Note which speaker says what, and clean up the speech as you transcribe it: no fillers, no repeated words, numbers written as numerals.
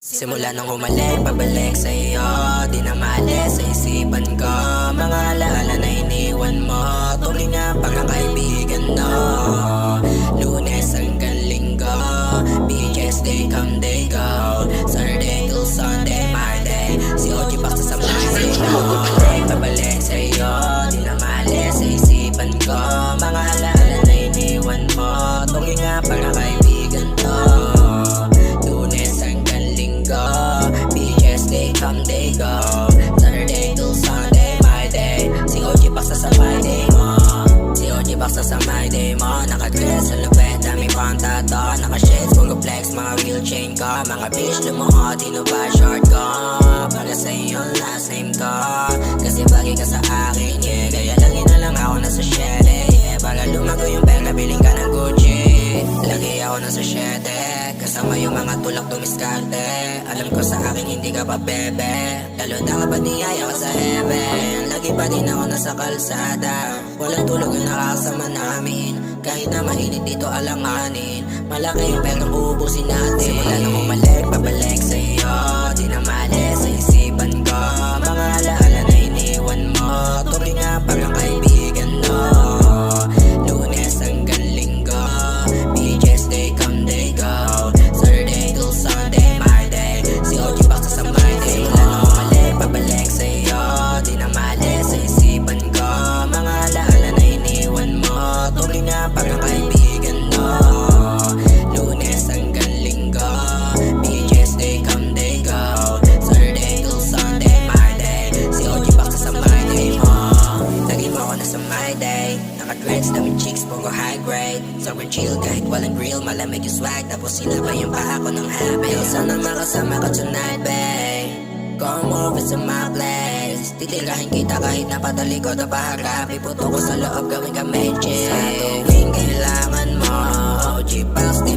Speaker 1: Simula nung humalik, pabalik sa iyo, di na maalis sa isipan ko. Mga alaala na iniwan mo, tuloy nga pagkakaibigan no. Lunes hanggang linggo, beaches they come they go. Saturday till Sunday, Monday, si OG paksa sa Monday no. Humalik, pabalik sa iyo, di na maalis sa isipan ko. Mga alaala na iniwan mo, tuloy nga pagkakaibigan to. Beaches they come they go, Saturday till Sunday my day. Si OG paksa sa my day mo, si OG paksa sa my day mo. Nakadress sa lupet, dami pang tato, naka-shades, puro flex, mga real chain ko. Mga bitch lumuhot, ino ba short ko? Para sa iyo last name ko, kasi bagay ka sa akin, yeah. Kaya lagi na lang ako nasa shede, yeah. Para lumago yung pera, biling ka ng Gucci. Lagi ako nasa shede, kasama yung mga tulak dumiskarte. Alam ko sa akin hindi ka pa bebe, lalo na kapag niyaya ka sa heaven. Lagi pa din ako nasa kalsada, walang tulog yung nakakasama namin. Kahit na mainit dito alanganin, malaki yung perang uubusin natin. Simula nung umalik, pabalik sa iyo, di na maalis sa isipan ko. Mga alaala na iniwan mo, tuloy nga parang kaibigan no. Lunes hanggang linggo, beaches they come they go, Saturday till Sunday my day. Si OG paksa sa my day. Simula nung umalik, pabalik sa iyo, di na maalis sa isipan ko. Mga alaala na iniwan mo, tuloy nga parang kaibigan no. Lunes hanggang linggo, beaches they come they go, Saturday till Sunday my day. Si OG paksa sa my day mo, lagi mo ako na sa my day. Naka-dreads, daming chicks, puro high grade. Sobrang chill kahit walang grill, malamig yung swag, tapos sinabay yung pa ako ng habit. Sana makasama ka tonight babe, come over to my place. Titirahin kita kahit napatalikod o paharap, iputo ko sa loob, gawin ka magic. Sa tuwing kailangan mo, OG Pals di